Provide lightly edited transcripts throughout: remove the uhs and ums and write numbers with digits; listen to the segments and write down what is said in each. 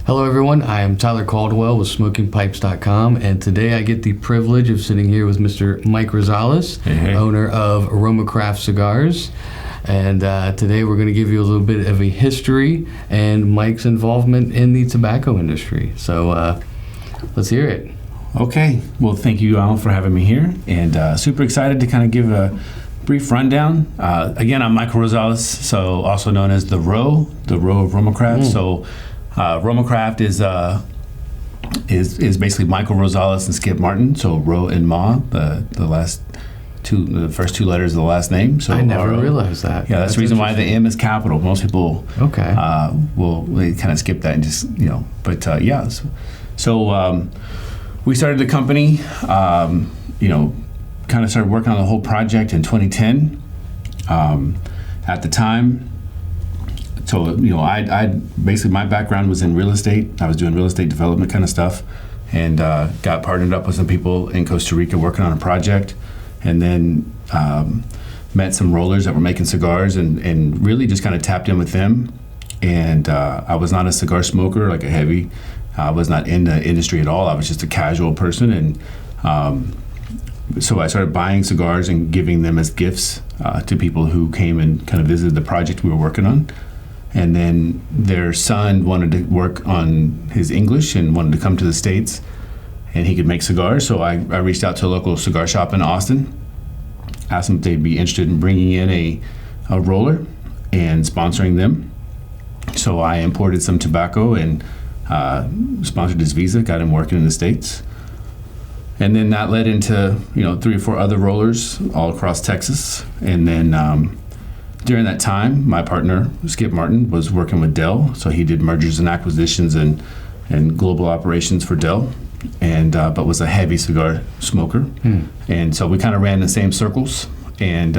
Hello everyone, I am Tyler Caldwell with SmokingPipes.com, and today I get the privilege of sitting here with Mr. Mike Rosales, owner of RoMa Craft Cigars. And today we're going to give you a little bit of a history and Mike's involvement in the tobacco industry. So let's hear it. Okay, well thank you all for having me here, and super excited to kind of give a brief rundown. Again, I'm Michael Rosales, so also known as the Ro of RoMa Craft. So RoMa Craft is basically Michael Rosales and Skip Martin. So Ro and Ma, the first two letters of the last name. So I never realized that. Yeah, that's the reason why the M is capital. Most people will kind of skip that and just But yeah, so we started the company. Kind of started working on the whole project in 2010. At the time. So, I basically, my background was in real estate. I was doing real estate development kind of stuff, and got partnered up with some people in Costa Rica working on a project, and then met some rollers that were making cigars, and really just kind of tapped in with them. And I was not a cigar smoker, like a heavy. I was not in the industry at all. I was just a casual person, and so I started buying cigars and giving them as gifts to people who came and kind of visited the project we were working on. And then their son wanted to work on his English and wanted to come to the States, and he could make cigars. So I reached out to a local cigar shop in Austin, asked them if they'd be interested in bringing in a roller and sponsoring them. So I imported some tobacco and sponsored his visa, got him working in the States. And then that led into 3 or 4 other rollers all across Texas. And then during that time, my partner, Skip Martin, was working with Dell. So he did mergers and acquisitions and global operations for Dell, and but was a heavy cigar smoker. And so we kind of ran the same circles. And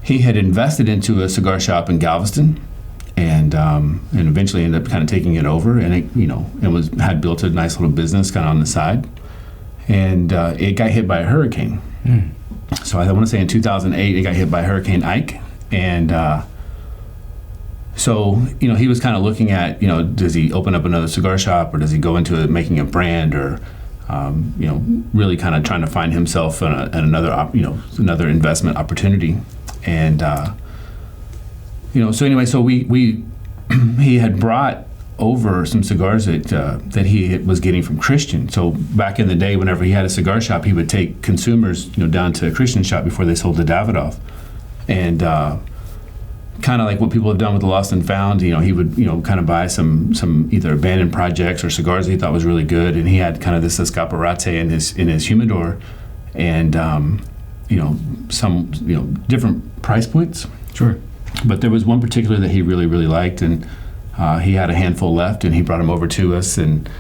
he had invested into a cigar shop in Galveston, and eventually ended up kind of taking it over. And it had built a nice little business kind of on the side. And it got hit by a hurricane. So I want to say in 2008, it got hit by Hurricane Ike. And so, he was kind of looking at, does he open up another cigar shop, or does he go into making a brand, or, really kind of trying to find himself in another investment opportunity. And, so anyway, so we he had brought over some cigars that he was getting from Christian. So back in the day, whenever he had a cigar shop, he would take consumers, down to a Christian shop before they sold to Davidoff, and kind of like what people have done with the Lost and Found. He would kind of buy some either abandoned projects or cigars that he thought was really good, and he had kind of this escaparate in his humidor, and some different price points. Sure. But there was one particular that he really liked, and he had a handful left, and he brought them over to us and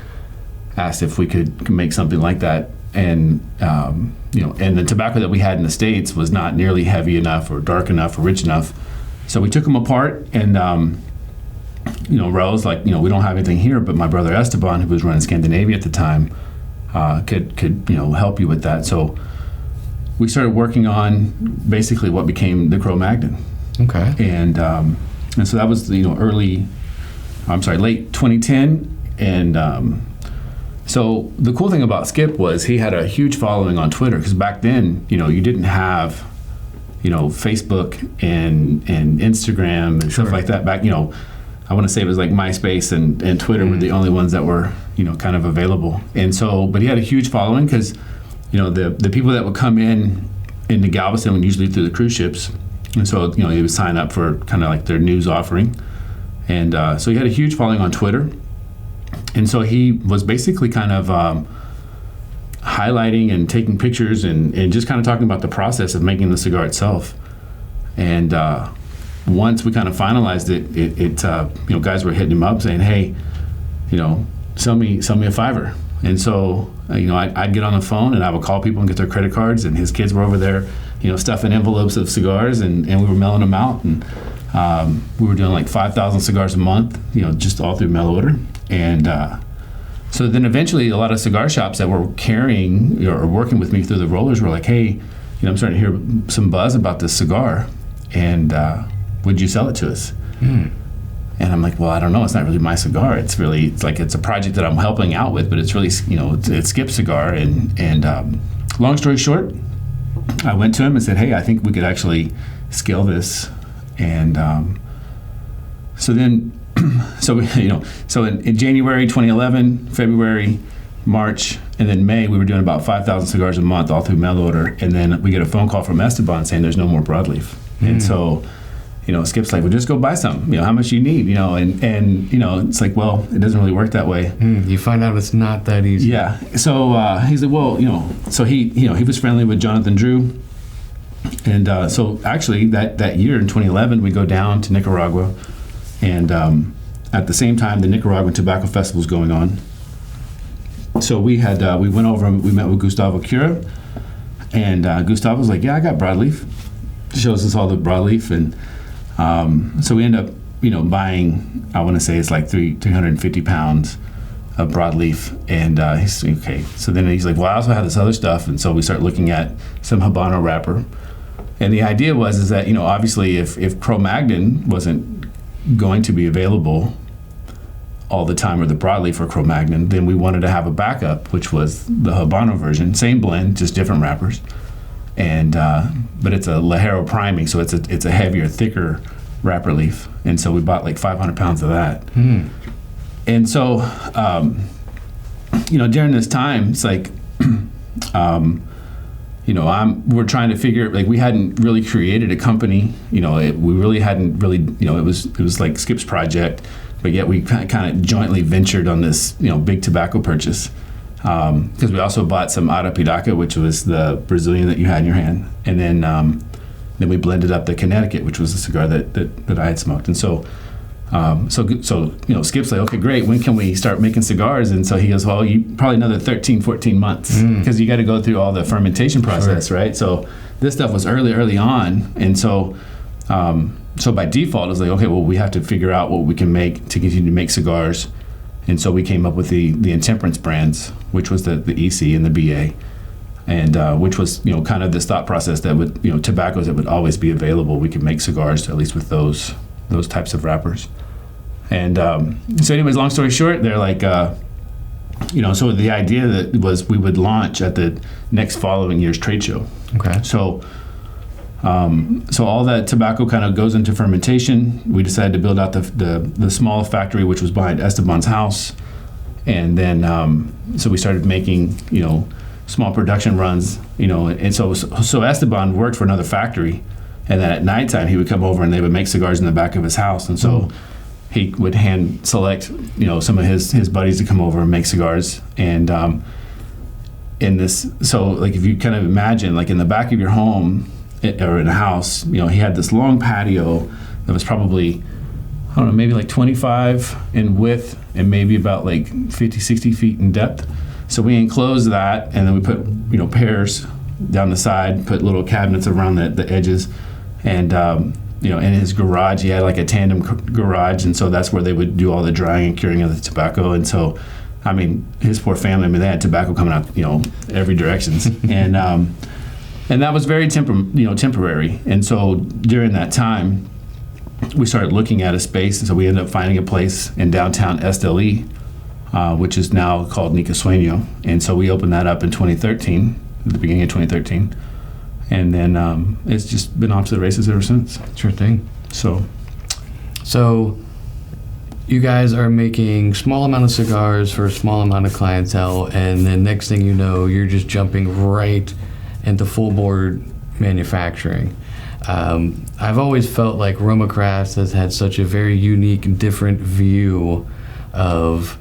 asked if we could make something like that. And and the tobacco that we had in the States was not nearly heavy enough or dark enough or rich enough. So we took them apart, and Raul's like, we don't have anything here, but my brother Esteban, who was running Scandinavia at the time, could help you with that. So we started working on basically what became the CroMagnon. Okay. And so that was late 2010. And so the cool thing about Skip was he had a huge following on Twitter, because back then, you didn't have, Facebook and Instagram and stuff like that. Back, I want to say it was like MySpace and Twitter were the only ones that were, kind of available. And so, but he had a huge following because, the people that would come into Galveston would usually through the cruise ships. And so, he would sign up for kind of like their news offering. And so he had a huge following on Twitter. And so he was basically kind of highlighting and taking pictures and just kind of talking about the process of making the cigar itself. And once we kind of finalized it, guys were hitting him up saying, hey, sell me a $5. And so, I'd get on the phone and I would call people and get their credit cards, and his kids were over there, stuffing envelopes of cigars, and we were mailing them out. And we were doing like 5,000 cigars a month, just all through mail order. And so then eventually a lot of cigar shops that were carrying or working with me through the rollers were like, hey, I'm starting to hear some buzz about this cigar, and would you sell it to us? And I'm like, well, I don't know. It's not really my cigar. It's a project that I'm helping out with, but it's really, it's Skip's cigar. And long story short, I went to him and said, hey, I think we could actually scale this. And so in January 2011, February, March, and then May, we were doing about 5,000 cigars a month, all through mail order. And then we get a phone call from Esteban saying there's no more broadleaf. And so, Skip's like, well, just go buy some. How much you need? And it's like, well, it doesn't really work that way. You find out it's not that easy. Yeah. So he's like, well, so he was friendly with Jonathan Drew. And so actually that year in 2011, we go down to Nicaragua. And at the same time, the Nicaraguan Tobacco Festival was going on. So we went over and we met with Gustavo Cura. And Gustavo was like, yeah, I got broadleaf. Shows us all the broadleaf. And so we end up, buying, I want to say it's like 350 pounds of broadleaf. And he's okay. So then he's like, well, I also have this other stuff. And so we start looking at some Habano wrapper. And the idea is that, obviously if CroMagnon wasn't going to be available all the time, or the broadleaf for CroMagnon, then we wanted to have a backup, which was the Habano version, same blend, just different wrappers. And but it's a Ligero priming, so it's a heavier, thicker wrapper leaf. And so we bought like 500 pounds of that. And so, during this time, it's like, we're trying to figure, like, we hadn't really created a company. We really hadn't really, it was like Skip's project, but yet we kind of jointly ventured on this, big tobacco purchase. Because we also bought some Arapiraca, which was the Brazilian that you had in your hand, and then we blended up the Connecticut, which was the cigar that I had smoked. And so Skip's like, okay, great, when can we start making cigars? And so he goes, well, you probably another 13, 14 months, because you got to go through all the fermentation process, sure. Right? So this stuff was early on, and so by default, it was like, okay, well, we have to figure out what we can make to continue to make cigars. And so we came up with the Intemperance brands, which was the EC and the BA, and which was, kind of this thought process that would, tobaccos that would always be available. We could make cigars, at least with those types of wrappers. And so anyways, long story short, they're like, so the idea that was we would launch at the next following year's trade show. Okay. So all that tobacco kind of goes into fermentation. We decided to build out the small factory, which was behind Esteban's house. And then, so we started making, small production runs, and so Esteban worked for another factory. And then at nighttime, he would come over and they would make cigars in the back of his house. And so he would hand select, some of his buddies to come over and make cigars. And if you kind of imagine, like in the back of your home or in a house, he had this long patio that was probably, I don't know, maybe like 25 in width and maybe about like 50, 60 feet in depth. So we enclosed that, and then we put, pears down the side, put little cabinets around the edges. And, in his garage, he had like a tandem garage. And so that's where they would do all the drying and curing of the tobacco. And so, his poor family, they had tobacco coming out, every direction. And that was very temporary. And so during that time, we started looking at a space. And so we ended up finding a place in downtown Esteli, which is now called Nica Sueño. And so we opened that up in 2013, at the beginning of 2013. And then it's just been off to the races ever since. Sure thing. So you guys are making small amount of cigars for a small amount of clientele, and then next thing you know, you're just jumping right into full board manufacturing. I've always felt like RoMa Craft has had such a very unique, different view of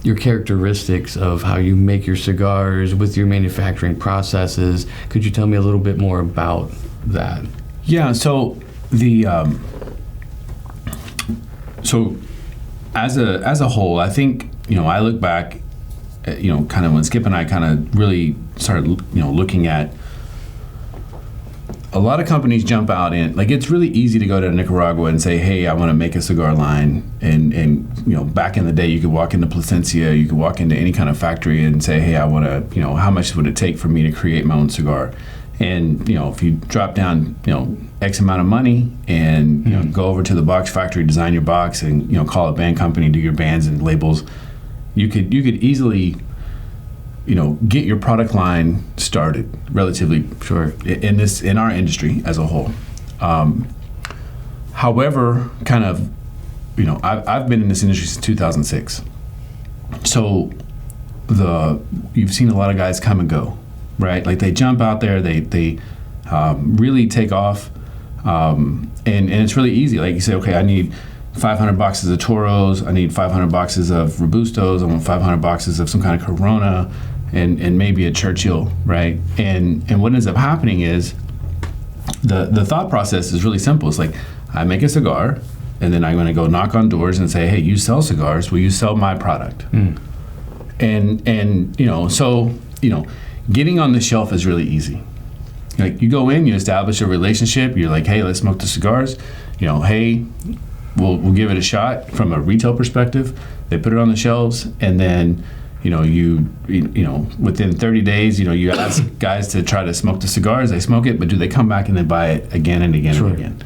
your characteristics of how you make your cigars with your manufacturing processes. Could you tell me a little bit more about that? Yeah, so so as a whole, I think, I look back at, kind of when Skip and I kind of really started, looking at a lot of companies jump out in, like, it's really easy to go to Nicaragua and say, hey, I want to make a cigar line. And back in the day, you could walk into Plasencia, you could walk into any kind of factory and say, hey, I want to, how much would it take for me to create my own cigar? And, if you drop down, X amount of money and, go over to the box factory, design your box and, call a band company, do your bands and labels, you could easily, get your product line started relatively in our industry as a whole. However, kind of, I've been in this industry since 2006. So you've seen a lot of guys come and go, right? Like they jump out there, they really take off, and it's really easy. Like you say, okay, I need 500 boxes of Toros, I need 500 boxes of Robustos, I want 500 boxes of some kind of Corona, and maybe a Churchill, right? And what ends up happening is the thought process is really simple. It's like, I make a cigar, and then I'm going to go knock on doors and say, hey, you sell cigars, will you sell my product? And so getting on the shelf is really easy. Like you go in, you establish a relationship, you're like, hey, let's smoke the cigars, hey, we'll give it a shot from a retail perspective. They put it on the shelves, and then you within 30 days, you ask guys to try to smoke the cigars, they smoke it, but do they come back and then buy it again and again and again?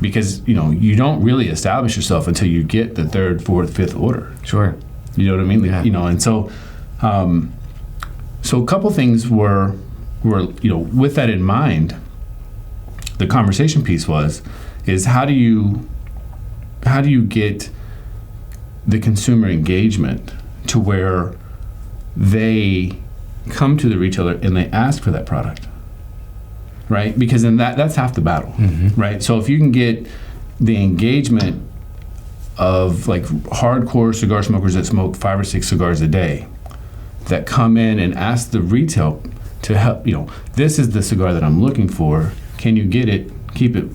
Because you don't really establish yourself until you get the third, fourth, fifth order. Sure. You know what I mean? Yeah. And so so a couple things were with that in mind, the conversation piece is how do you get the consumer engagement to where they come to the retailer and they ask for that product, right? Because then that's half the battle, right? So if you can get the engagement of like hardcore cigar smokers that smoke 5 or 6 cigars a day that come in and ask the retail to help, this is the cigar that I'm looking for, can you get it, keep it,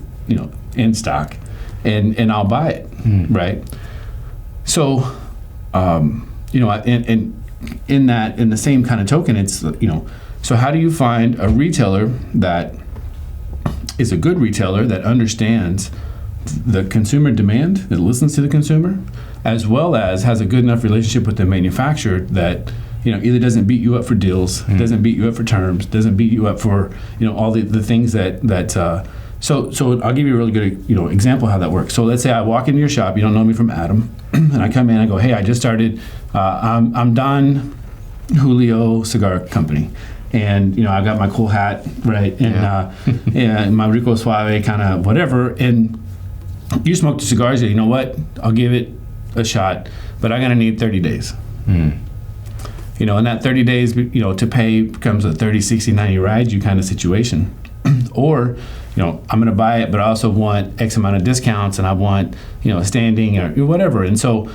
in stock, and I'll buy it, right? So, and in the same kind of token, it's, so how do you find a retailer that is a good retailer that understands the consumer demand, that listens to the consumer, as well as has a good enough relationship with the manufacturer that, either doesn't beat you up for deals, doesn't beat you up for terms, doesn't beat you up for, all the things that so I'll give you a really good, example how that works. So let's say I walk into your shop, you don't know me from Adam, and I come in, I go, hey, I just started, I'm Don Julio Cigar Company. And, I got my cool hat, right? And, and my Rico Suave kind of whatever. And you smoke the cigars, you know what? I'll give it a shot, but I'm going to need 30 days. And that 30 days, to pay becomes a 30, 60, 90 ride you kind of situation. Or, I'm going to buy it, but I also want X amount of discounts and I want, standing or whatever. And so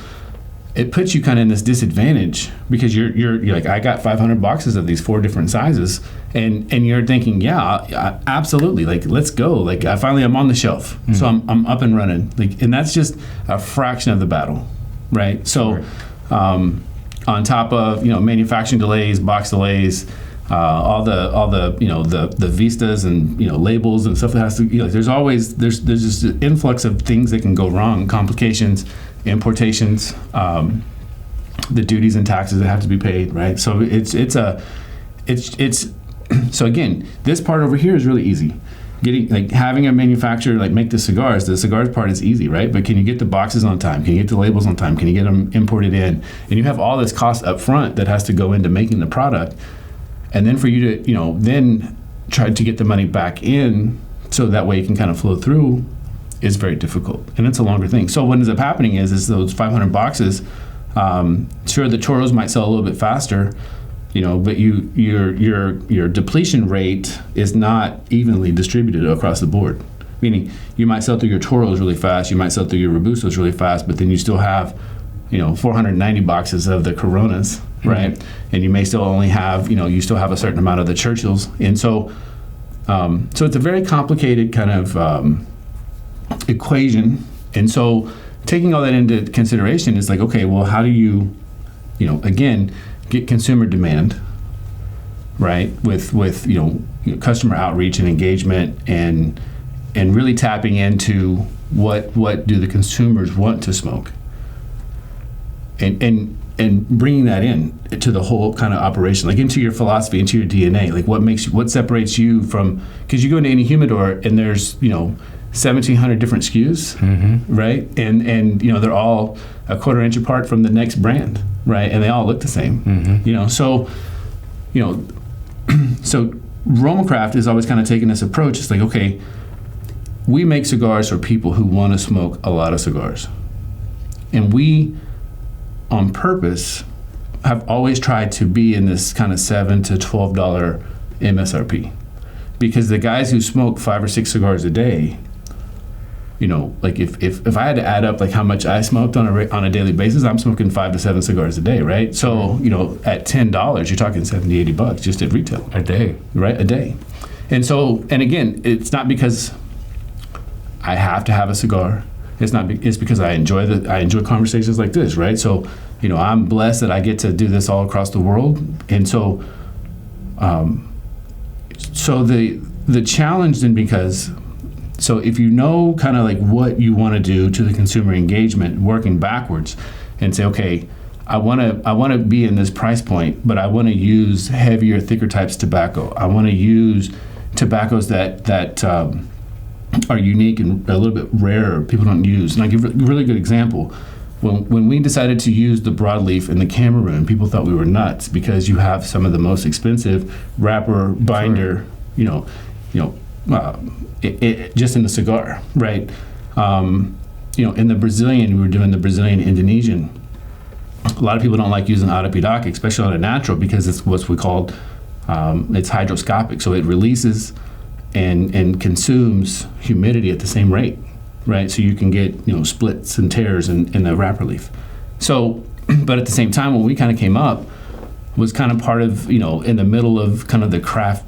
it puts you kind of in this disadvantage because you're like, I got 500 boxes of these 4 different sizes, and you're thinking, yeah, absolutely, like let's go, like I finally am on the shelf, so I'm up and running, like, and that's just a fraction of the battle, right? So, on top of manufacturing delays, box delays, all the the vistas and labels and stuff that has to there's just an influx of things that can go wrong, complications, importations, the duties and taxes that have to be paid, right? So it's so again, this part over here is really easy. Having a manufacturer make the cigars part is easy, right? But can you get the boxes on time? Can you get the labels on time? Can you get them imported in? And you have all this cost up front that has to go into making the product. And then for you to, then try to get the money back in so that way it can kind of flow through is very difficult. And it's a longer thing. So what ends up happening is those 500 boxes, sure, the Toros might sell a little bit faster, but your depletion rate is not evenly distributed across the board. Meaning you might sell through your Toros really fast, you might sell through your Robustos really fast, but then you still have 490 boxes of the Coronas, right? And you may still only have, you still have a certain amount of the Churchills. And so it's a very complicated kind of equation. And so taking all that into consideration is like, okay, well, how do you, again, get consumer demand, right? With customer outreach and engagement and really tapping into what do the consumers want to smoke. And and bringing that in to the whole kind of operation, like into your philosophy, into your DNA, like what separates you from, because you go into any humidor and there's 1,700 different SKUs, right? And they're all a quarter inch apart from the next brand, right? And they all look the same, So RoMa Craft is always kind of taking this approach. It's like, okay, we make cigars for people who want to smoke a lot of cigars, and we, on purpose, have always tried to be in this kind of $7 to $12 MSRP, because the guys who smoke 5 or 6 cigars a day, like if I had to add up like how much I smoked on a daily basis, I'm smoking 5 to 7 cigars a day, right? So at $10, you're talking $70, $80 just at retail a day, right? A day. And again, it's not because I have to have a cigar. It's because I enjoy conversations like this, right? So, I'm blessed that I get to do this all across the world. And so the challenge then, so if kind of like what you want to do to the consumer engagement, working backwards, and say, okay, I want to be in this price point, but I want to use heavier, thicker types tobacco. I want to use tobaccos that are unique and a little bit rarer, people don't use. And I give a really good example. When we decided to use the broadleaf in the Cameroon, people thought we were nuts, because you have some of the most expensive wrapper, binder, just in the cigar, right? In the Brazilian, we were doing the Brazilian Indonesian. A lot of people don't like using Arapidaca, especially on a natural, because it's what we call, it's hydroscopic. So it releases and consumes humidity at the same rate, right? So you can get, splits and tears in the wrapper leaf. So, but at the same time, when we kind of came up, was kind of part of, in the middle of kind of the craft,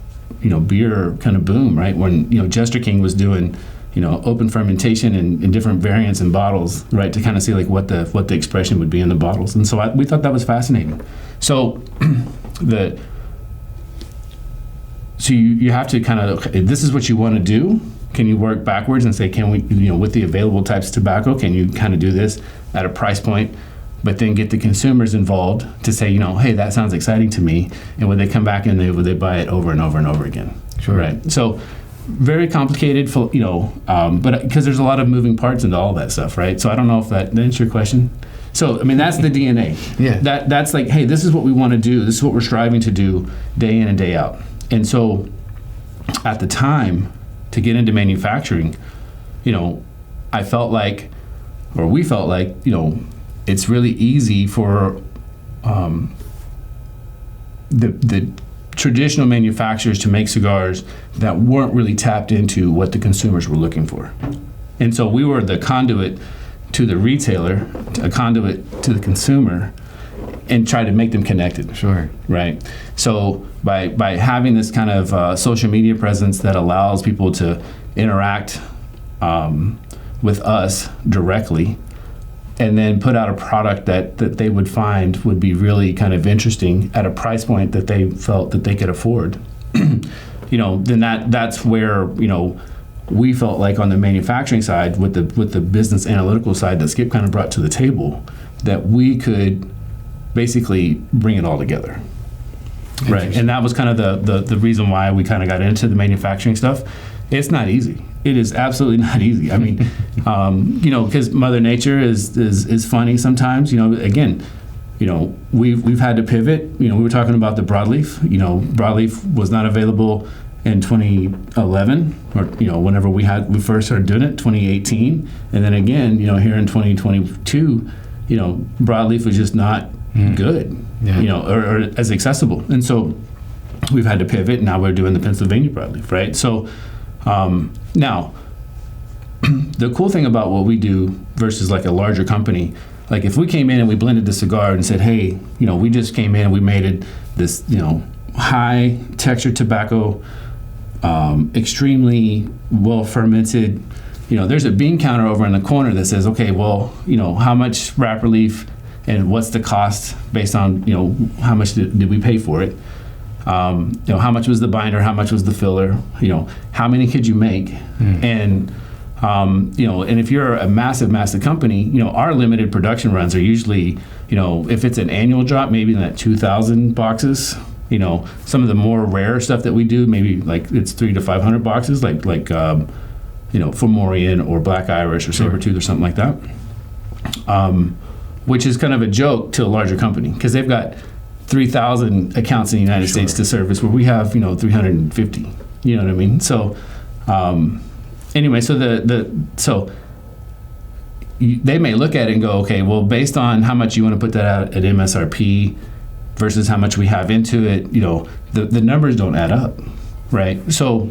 beer kind of boom, right? When, Jester King was doing, open fermentation in different variants and bottles, right? To kind of see like what the expression would be in the bottles. And so we thought that was fascinating. So you have to kind of, okay, this is what you want to do. Can you work backwards and say, can we, with the available types of tobacco, can you kind of do this at a price point, but then get the consumers involved to say, hey, that sounds exciting to me. And when they come back in, they buy it over and over and over again. Sure. Right. So very complicated, but because there's a lot of moving parts into all that stuff, right? So I don't know if that answers your question. So, that's the DNA. Yeah. That's like, hey, this is what we want to do. This is what we're striving to do day in and day out. And so at the time, to get into manufacturing, we felt like, it's really easy for the traditional manufacturers to make cigars that weren't really tapped into what the consumers were looking for. And so we were the conduit to the retailer, a conduit to the consumer, and try to make them connected. Sure. Right. So by having this kind of social media presence that allows people to interact with us directly, and then put out a product that they would find would be really kind of interesting at a price point that they felt that they could afford, then that's where, we felt like on the manufacturing side with the business analytical side that Skip kind of brought to the table, that we could basically bring it all together. Right. And that was kind of the reason why we kind of got into the manufacturing stuff. It's not easy. It is absolutely not easy. I mean, because Mother Nature is funny sometimes. Again, we've had to pivot. We were talking about the broadleaf. Broadleaf was not available in 2011, or whenever we first started doing it, 2018, and then again, here in 2022, broadleaf was just not good, or as accessible, and so we've had to pivot. And now we're doing the Pennsylvania broadleaf, right? So. Now, the cool thing about what we do versus like a larger company, like if we came in and we blended the cigar and said, hey, we just came in and we made this, high texture tobacco, extremely well fermented, there's a bean counter over in the corner that says, okay, well, how much wrapper leaf and what's the cost based on, how much did we pay for it? How much was the binder? How much was the filler? How many could you make? And And if you're a massive company, our limited production runs are usually, if it's an annual drop, maybe in that 2,000 boxes. Some of the more rare stuff that we do, maybe like it's 300 to 500 boxes, like Fomorian or Black Irish or Sabertooth or something like that. Which is kind of a joke to a larger company because they've got 3,000 accounts in the United States to service, where we have 350. You know what I mean? So anyway, so they may look at it and go, okay, well, based on how much you want to put that out at MSRP versus how much we have into it, the numbers don't add up, right? So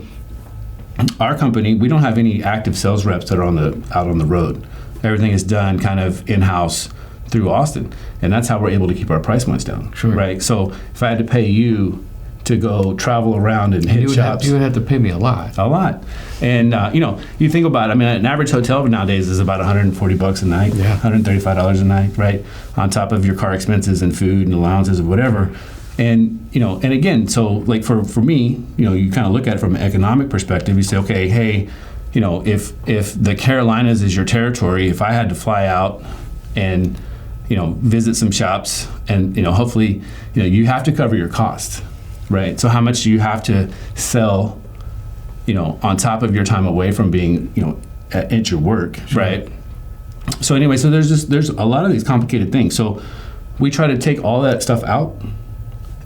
our company, we don't have any active sales reps that are out on the road. Everything is done kind of in-house through Austin, and that's how we're able to keep our price points down, right? So if I had to pay you to go travel around and hit shops, you would have to pay me a lot. And you think about it. I mean, an average hotel nowadays is about $140 a night, $135 a night, right? On top of your car expenses and food and allowances or whatever. And and again, so like for me, you kind of look at it from an economic perspective. You say, okay, hey, if the Carolinas is your territory, if I had to fly out and visit some shops, and hopefully you have to cover your costs, right? So how much do you have to sell on top of your time away from being at your work, right? So anyway, so there's a lot of these complicated things. So we try to take all that stuff out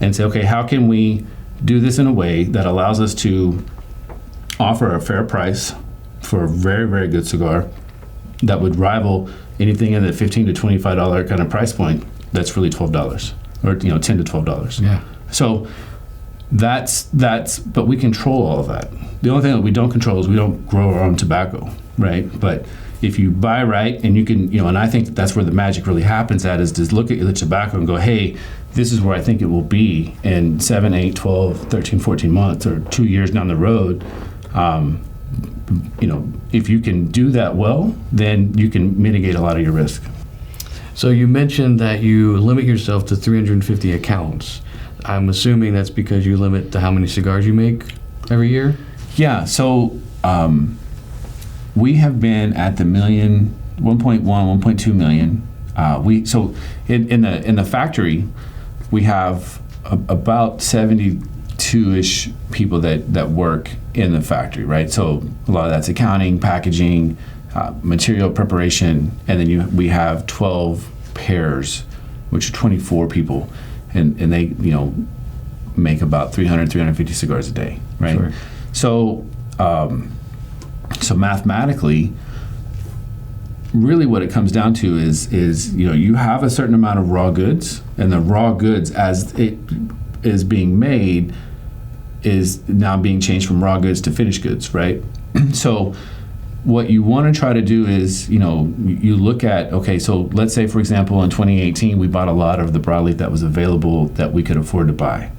and say, okay, how can we do this in a way that allows us to offer a fair price for a very, very good cigar that would rival anything in the $15 to $25 kind of price point that's really $12 or $10 to $12. Yeah. So that's but we control all of that. The only thing that we don't control is we don't grow our own tobacco, right? But if you buy right, and you can, and I think that's where the magic really happens at, is to look at the tobacco and go, hey, this is where I think it will be in 7, 8, 12, 13, 14 months or 2 years down the road. If you can do that well, then you can mitigate a lot of your risk. So you mentioned that you limit yourself to 350 accounts. I'm assuming that's because you limit to how many cigars you make every year? Yeah, so we have been at the 1.2 million. So in the factory, we have about 72-ish people that work in the factory, right? So a lot of that's accounting, packaging, material preparation, and then we have 12 pairs, which are 24 people, and they make about 350 cigars a day, right? Sure. So mathematically, really what it comes down to is you have a certain amount of raw goods, and the raw goods as it is being made is now being changed from raw goods to finished goods, right? So what you want to try to do is, you look at, okay, so let's say, for example, in 2018, we bought a lot of the broadleaf that was available that we could afford to buy,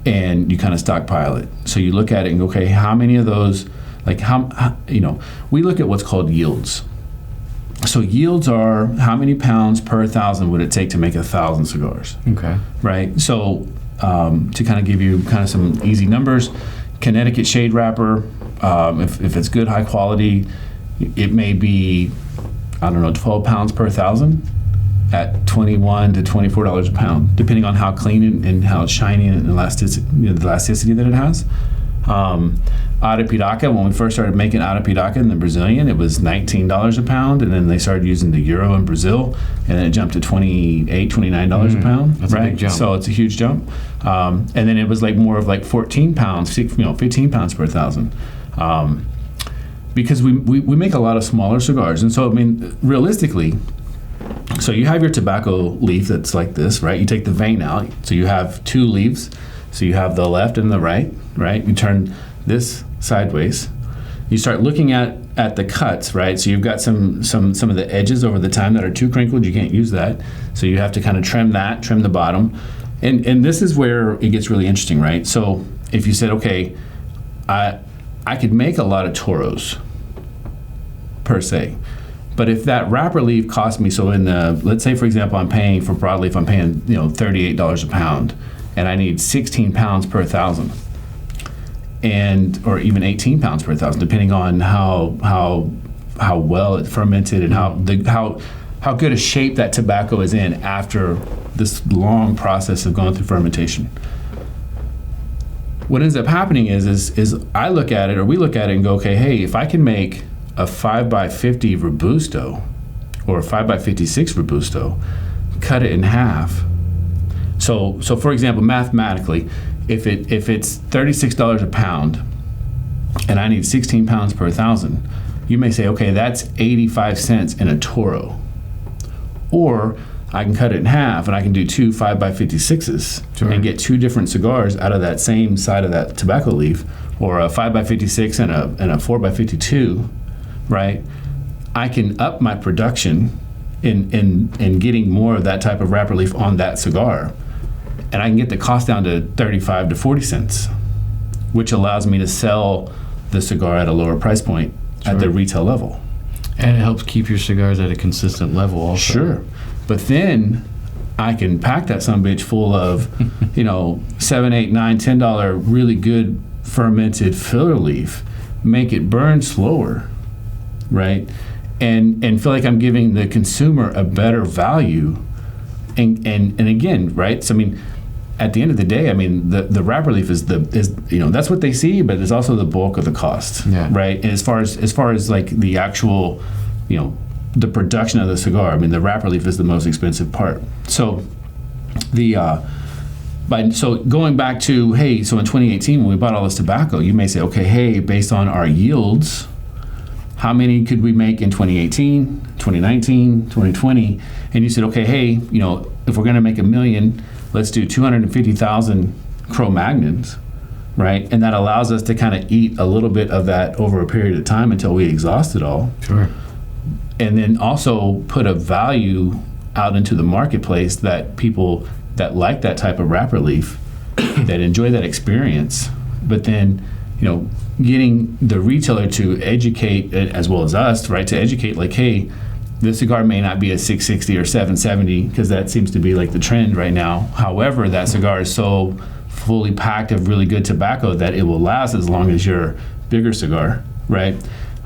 and you kind of stockpile it. So you look at it and go, okay, how many of those, like we look at what's called yields. So yields are how many pounds per 1,000 would it take to make 1,000 cigars? Okay. Right. So to kind of give you kind of some easy numbers, Connecticut shade wrapper, if it's good, high quality, it may be, 12 pounds per 1,000 at $21 to $24 a pound, depending on how clean and how shiny and the elasticity that it has. Arapiraca, when we first started making Arapiraca in the Brazilian, it was $19 a pound, and then they started using the euro in Brazil, and then it jumped to $28, $29 a pound. That's right? a big jump. So it's a huge jump. And then it was like more of like 14 pounds, 15 pounds per 1,000. Because we make a lot of smaller cigars, and so realistically, so you have your tobacco leaf that's like this, right? You take the vein out, so you have two leaves. So you have the left and the right? You turn this sideways. You start looking at the cuts, right? So you've got some of the edges over the time that are too crinkled. You can't use that. So you have to kind of trim the bottom. And this is where it gets really interesting, right? So if you said, okay, I could make a lot of Toros per se, but if that wrapper leaf cost me, so let's say, for example, I'm paying for broadleaf, I'm paying $38 a pound, and I need 16 pounds per 1,000, or even 18 pounds per 1,000, depending on how well it fermented and how good a shape that tobacco is in after this long process of going through fermentation. What ends up happening is I look at it, or we look at it and go, okay, hey, if I can make a 5x50 Robusto or a 5x56 Robusto, cut it in half. So for example, mathematically, if it's $36 a pound and I need 16 pounds per 1,000, you may say, okay, that's 85 cents in a Toro. Or I can cut it in half and I can do two 5x56s and get two different cigars out of that same side of that tobacco leaf, or a 5x56 and a 4x52, right? I can up my production in getting more of that type of wrapper leaf on that cigar, and I can get the cost down to 35 to 40 cents, which allows me to sell the cigar at a lower price point at the retail level. And it helps keep your cigars at a consistent level also. Sure. But then I can pack that sumbitch full of, $7, $8, $9, $10 really good fermented filler leaf, make it burn slower, right? And feel like I'm giving the consumer a better value. And again, right? So I mean, at the end of the day, I mean, the wrapper leaf is that's what they see, but it's also the bulk of the cost, right? And as far as like the actual, the production of the cigar, I mean, the wrapper leaf is the most expensive part. So so going back to, hey, so in 2018 when we bought all this tobacco, you may say, okay, hey, based on our yields, how many could we make in 2018, 2019, 2020? And you said, okay, hey, if we're going to make 1 million, let's do 250,000 CroMagnons, right? And that allows us to kind of eat a little bit of that over a period of time until we exhaust it all. Sure. And then also put a value out into the marketplace that people that like that type of wrapper leaf, that enjoy that experience, but then, getting the retailer to educate, as well as us, right, to educate like, hey, this cigar may not be a 660 or 770, because that seems to be like the trend right now. However, that cigar is so fully packed of really good tobacco that it will last as long as your bigger cigar, right?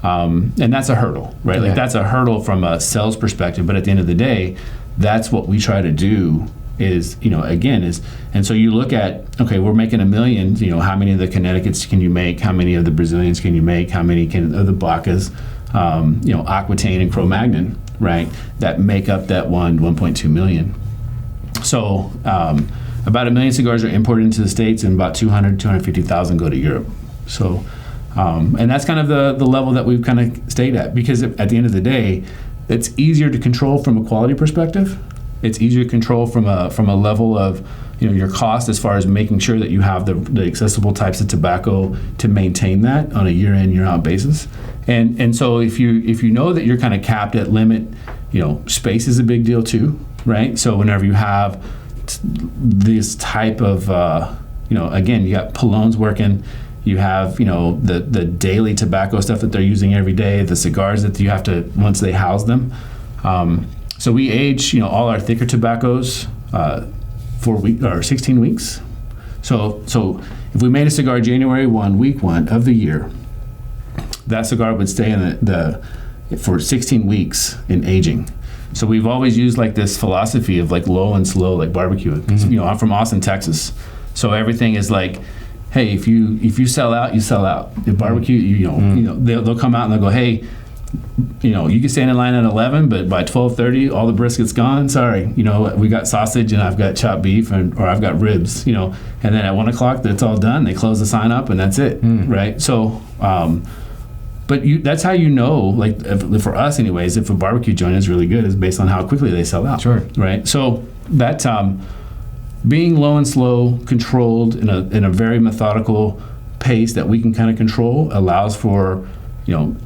And that's a hurdle, right? Like that's a hurdle from a sales perspective. But at the end of the day, that's what we try to do is, and so you look at, okay, we're making 1 million, how many of the Connecticut's can you make? How many of the Brazilians can you make? How many of the Bacas, Aquitaine and CroMagnon, right? That make up that 1.2 million. So about 1 million cigars are imported into the States, and about 250,000 go to Europe. So, and that's kind of the level that we've kind of stayed at, because at the end of the day, it's easier to control from a quality perspective. It's easier to control from a level of your cost, as far as making sure that you have the accessible types of tobacco to maintain that on a year in, year out basis. And so if you know that you're kind of capped at limit, space is a big deal too, right? So whenever you have this type of again, you got Palones working, you have the daily tobacco stuff that they're using every day, the cigars that you have to once they house them. So we age, all our thicker tobaccos 16 weeks. So if we made a cigar January 1, week 1 of the year, that cigar would stay in for 16 weeks in aging. So we've always used like this philosophy of like low and slow, like barbecue. Mm-hmm. I'm from Austin, Texas, so everything is like, hey, if you sell out, you sell out. If barbecue, they'll come out and they'll go, hey, you can stand in line at 11, but by 12:30, all the brisket's gone. Sorry, we got sausage and I've got chopped beef or I've got ribs, and then at 1 o'clock, that's all done. They close the sign up and that's it, right? So, but that's how like for us anyways, if a barbecue joint is really good, is based on how quickly they sell out. Sure. Right? So that being low and slow, controlled in a very methodical pace that we can kind of control, allows for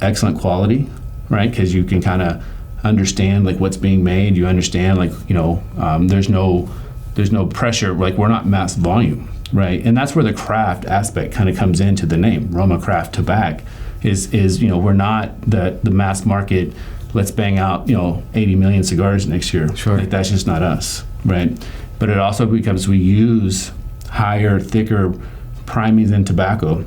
excellent quality, right? Because you can kind of understand like what's being made. You understand like there's no pressure. Like we're not mass volume, right? And that's where the craft aspect kind of comes into the name RoMa Craft Tobacco. Is we're not the mass market. Let's bang out 80 million cigars next year. Sure. Like that's just not us, right? But it also becomes we use higher, thicker primings in tobacco,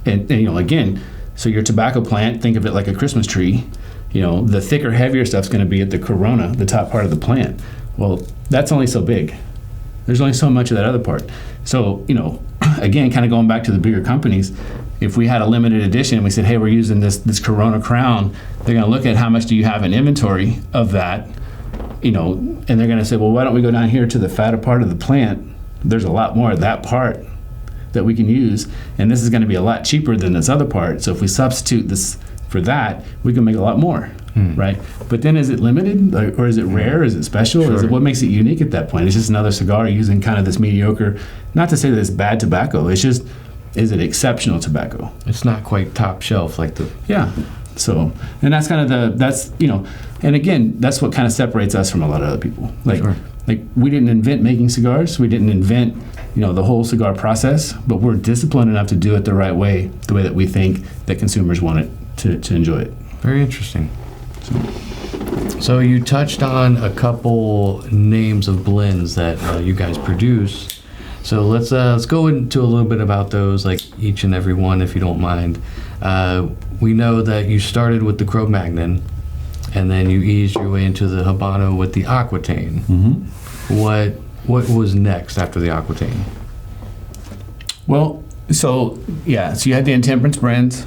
and again, So your tobacco plant, think of it like a Christmas tree. The thicker, heavier stuff's going to be at the corona, the top part of the plant. Well, that's only so big. There's only so much of that other part. So, again, kind of going back to the bigger companies, if we had a limited edition, we said, hey, we're using this Corona Crown, they're going to look at how much do you have in inventory of that, and they're going to say, well, why don't we go down here to the fatter part of the plant? There's a lot more of that part that we can use, and this is going to be a lot cheaper than this other part. So if we substitute this for that, we can make a lot more, right? But then is it limited, or is it rare? Is it special? Sure. Is it what makes it unique at that point? It's just another cigar using kind of this mediocre, not to say that it's bad tobacco, it's just, is it exceptional tobacco? It's not quite top shelf like the... Yeah. So, and that's kind of and again, that's what kind of separates us from a lot of other people. Like we didn't invent making cigars. We didn't invent, the whole cigar process, but we're disciplined enough to do it the right way, the way that we think that consumers want it to enjoy it. Very interesting. So you touched on a couple names of blends that you guys produce. So let's go into a little bit about those, like each and every one, if you don't mind. We know that you started with the CroMagnon, and then you eased your way into the Habano with the Aquitaine. Mm-hmm. What was next after the Aquitaine? Well, so you had the Intemperance brands,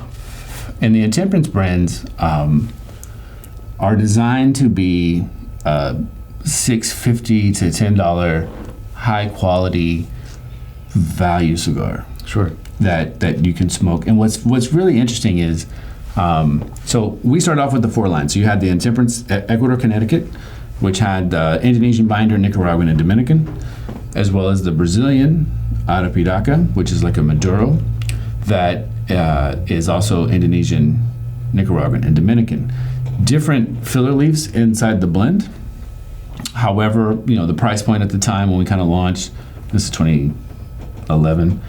and the Intemperance brands are designed to be $6.50 to $10 high quality value cigar. Sure. That you can smoke. And what's really interesting is, so we started off with the 4 lines. So you had the Intemperance Ecuador, Connecticut, which had Indonesian binder, Nicaraguan, and Dominican, as well as the Brazilian Arapiraca, which is like a Maduro, that is also Indonesian, Nicaraguan, and Dominican. Different filler leaves inside the blend. However, the price point at the time when we kind of launched, this is 2011,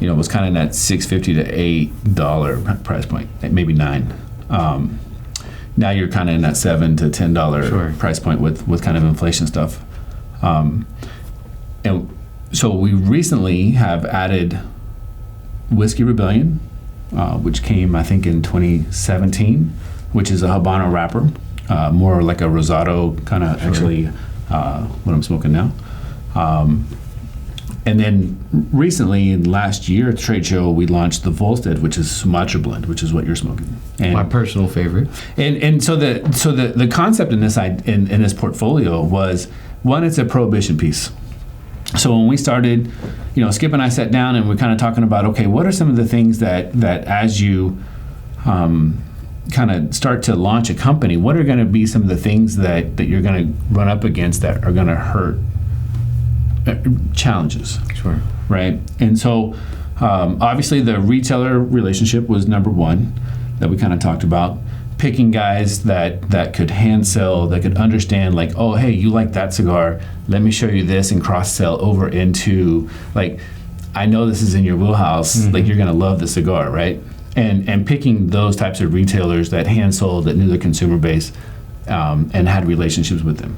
was kind of in that $6.50 to $8 price point, maybe $9. Now you're kind of in that $7 to $10 Sure. price point with kind of inflation stuff. And so we recently have added Whiskey Rebellion, which came, I think, in 2017, which is a Habano wrapper, more like a Rosado kind of, sure. Actually, what I'm smoking now. And then recently, last year at the trade show, we launched the Volstead, which is Sumatra blend, which is what you're smoking. And my personal favorite. And so the concept in this portfolio was, one, it's a prohibition piece. So when we started, Skip and I sat down and we're kind of talking about, okay, what are some of the things that as you kind of start to launch a company, what are going to be some of the things that you're going to run up against that are going to hurt challenges? Sure. Right? And so obviously the retailer relationship was number one that we kind of talked about. Picking guys that could hand sell, that could understand, like, oh, hey, you like that cigar, let me show you this, and cross sell over into, like, I know this is in your wheelhouse, mm-hmm. like, you're gonna love the cigar, right? And picking those types of retailers that hand sold, that knew the consumer base, and had relationships with them.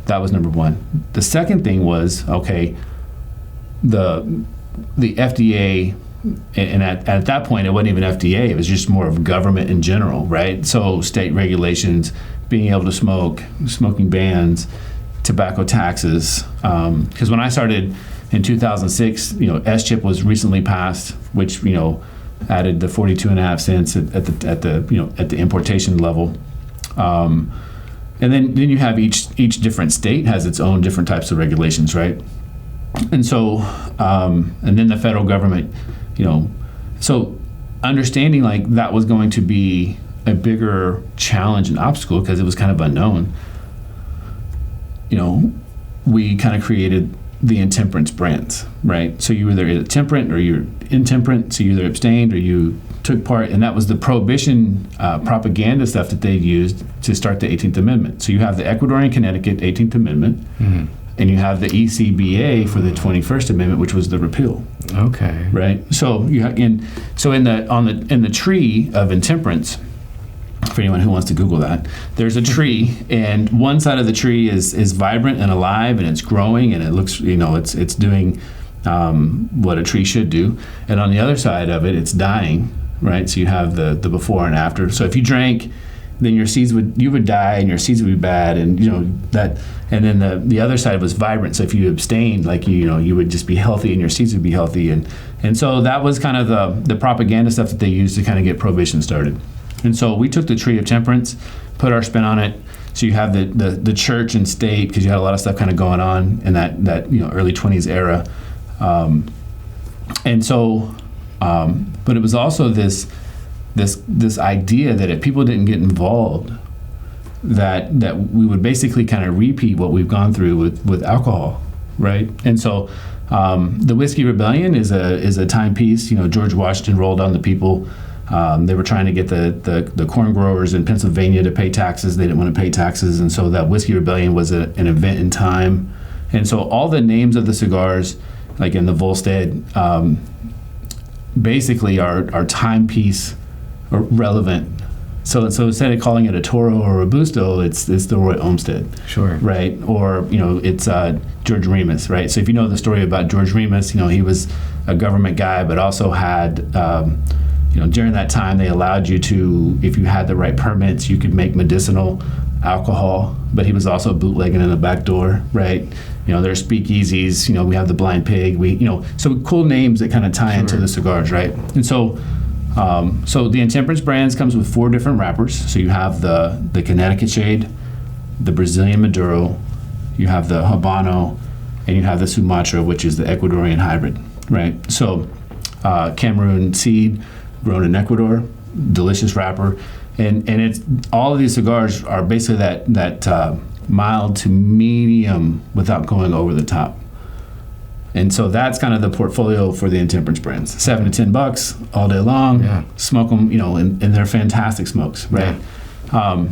That was number one. The second thing was, okay, the FDA, and at that point it wasn't even FDA, it was just more of government in general, right? So state regulations, being able to smoke, smoking bans, tobacco taxes. Because when I started in 2006, S-chip was recently passed, which added the 42.5 cents at the importation level. And then you have each different state has its own different types of regulations, right? And so, and then the federal government, so understanding like that was going to be a bigger challenge and obstacle because it was kind of unknown, we kind of created the Intemperance brands, right? So you were either temperate or you're intemperate, so you either abstained or you took part, and that was the prohibition propaganda stuff that they used to start the 18th Amendment. So you have the Ecuadorian Connecticut 18th Amendment, mm-hmm. and you have the ECBA for the 21st Amendment, which was the repeal. Okay. Right. So in the tree of intemperance, for anyone who wants to Google that, there's a tree, and one side of the tree is vibrant and alive, and it's growing, and it looks, it's doing what a tree should do, and on the other side of it, it's dying, right? So you have the before and after. So if you drank, then you would die and your seeds would be bad, and that. And then the other side was vibrant. So if you abstained, like you would just be healthy and your seeds would be healthy, and so that was kind of the propaganda stuff that they used to kind of get prohibition started. And so we took the tree of temperance, put our spin on it. So you have the church and state, because you had a lot of stuff kind of going on in that early 20s era, and so but it was also this idea that if people didn't get involved, that we would basically kind of repeat what we've gone through with alcohol, right? And so the Whiskey Rebellion is a timepiece. George Washington rolled on the people. They were trying to get the corn growers in Pennsylvania to pay taxes. They didn't want to pay taxes, and so that Whiskey Rebellion was an event in time. And so all the names of the cigars, like in the Volstead, basically are timepiece or relevant. So instead of calling it a Toro or a Robusto, it's the Roy Olmsted. Sure. Right? Or, it's George Remus, right? So if you know the story about George Remus, he was a government guy, but also had, during that time they allowed you to, if you had the right permits, you could make medicinal alcohol, but he was also bootlegging in the back door, right? There's speakeasies, we have the Blind Pig, so cool names that kind of tie into the cigars, right? And so the Intemperance brands comes with 4 different wrappers. So you have the Connecticut Shade, the Brazilian Maduro, you have the Habano, and you have the Sumatra, which is the Ecuadorian hybrid, right? So Cameroon seed, grown in Ecuador, delicious wrapper, and it's all of these cigars are basically that mild to medium without going over the top. And so that's kind of the portfolio for the Intemperance brands. $7 to $10 all day long. Yeah. Smoke them, and they're fantastic smokes, right? Yeah.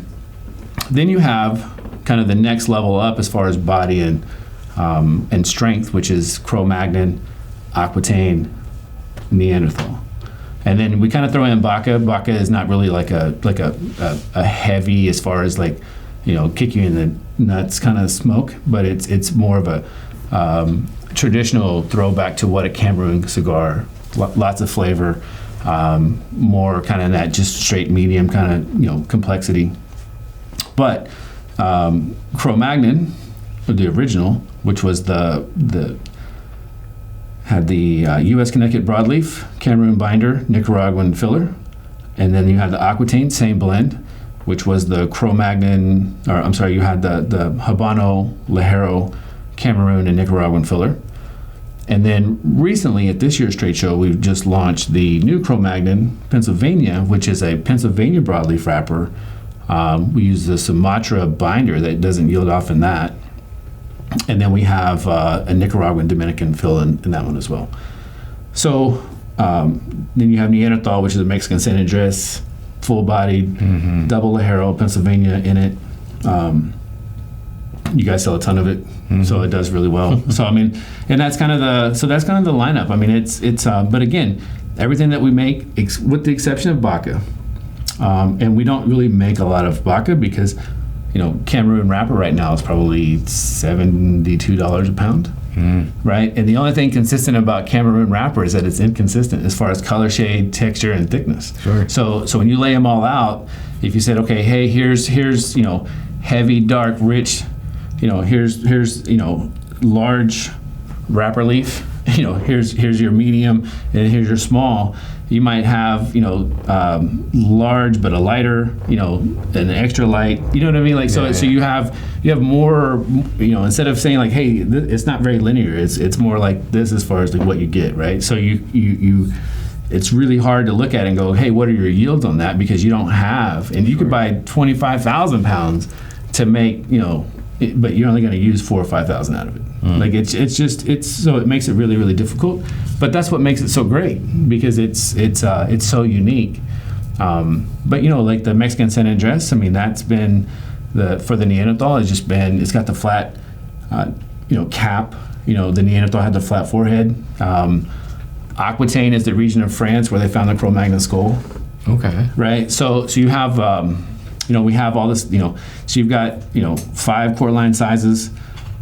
Then you have kind of the next level up as far as body and strength, which is CroMagnon, Aquitaine, Neanderthal. And then we kind of throw in Baca. Baca is not really like a heavy as far as kick you in the nuts kind of smoke, but it's more of a traditional throwback to what a Cameroon cigar, lots of flavor, more kind of that just straight medium kind of complexity. But CroMagnon, the original, which was had the U.S. Connecticut broadleaf, Cameroon binder, Nicaraguan filler, and then you had the Aquitaine, same blend, which was the CroMagnon, or I'm sorry, you had the Habano, Ligero, Cameroon, and Nicaraguan filler. And then recently at this year's trade show, we've just launched the new CroMagnon Pennsylvania, which is a Pennsylvania broadleaf wrapper. We use the Sumatra binder that doesn't yield off in that. And then we have a Nicaraguan Dominican fill in that one as well. So then you have Neanderthal, which is a Mexican San Andres, full-bodied, double Ligero, Pennsylvania in it. You guys sell a ton of it, so it does really well. So and that's kind of the lineup. It's but again, everything that we make, with the exception of Baca, and we don't really make a lot of Baca because Cameroon wrapper right now is probably $72 a pound, right? And the only thing consistent about Cameroon wrapper is that it's inconsistent as far as color, shade, texture, and thickness. Sure. So when you lay them all out, if you said, okay, hey, here's heavy, dark, rich, here's large wrapper leaf, here's your medium, and here's your small. You might have, large but a lighter, an extra light. You know what I mean? So you have more. Instead of saying hey, it's not very linear. It's more like this as far as what you get, right? So you it's really hard to look at and go, hey, what are your yields on that? Because you don't have, and you could buy 25,000 pounds to make, but you're only going to use 4,000 or 5,000 out of it. It's so it makes it really, really difficult. But that's what makes it so great, because it's so unique. But like the Mexican San Andres, that's been for the Neanderthal. It's got the flat, cap. The Neanderthal had the flat forehead. Aquitaine is the region of France where they found the Cro-Magnon skull. Okay. Right. So you have. We have all this, so you've got, 5 core line sizes,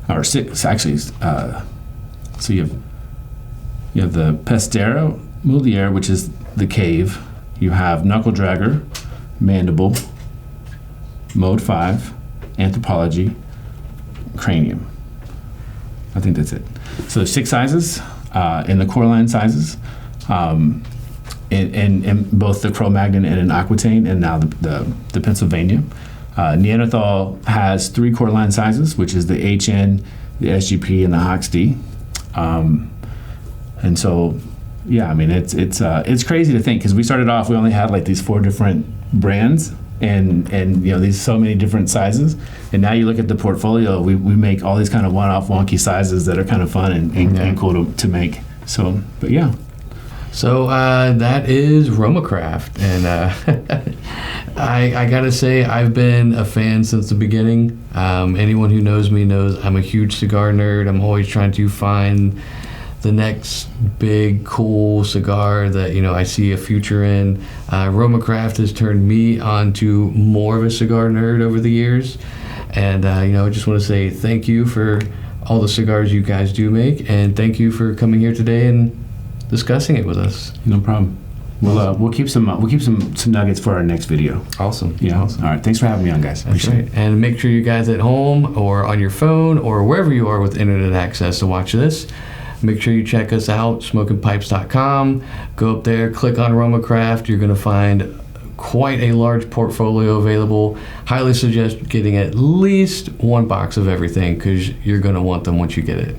or 6 actually. So you have the Pestera Mulier, which is the cave, you have Knuckle Dragger, Mandible, Mode 5, Anthropology, Cranium. I think that's it. So there's 6 sizes in the core line sizes, in both the CroMagnon and an Aquitaine, and now the Pennsylvania. Neanderthal has 3 core line sizes, which is the HN, the SGP, and the Hox D. And so, yeah, I mean, it's crazy to think, because we started off, we only had like these 4 different brands, and you know, these so many different sizes, and now you look at the portfolio, we make all these kind of one-off wonky sizes that are kind of fun and cool to make. So, but yeah. So that is RoMa Craft, and I gotta say, I've been a fan since the beginning. Anyone who knows me knows I'm a huge cigar nerd. I'm always trying to find the next big cool cigar that, you know, I see a future in. RoMa Craft has turned me onto more of a cigar nerd over the years, and you know, I just want to say thank you for all the cigars you guys do make, and thank you for coming here today and discussing it with us. No problem. We'll keep some nuggets for our next video. Awesome. Yeah. Awesome. All right. Thanks for having me on, guys. That's right. And make sure you guys at home or on your phone or wherever you are with internet access to watch this, make sure you check us out, smokingpipes.com. Go up there, click on RoMa Craft. You're going to find quite a large portfolio available. Highly suggest getting at least 1 box of everything, because you're going to want them once you get it.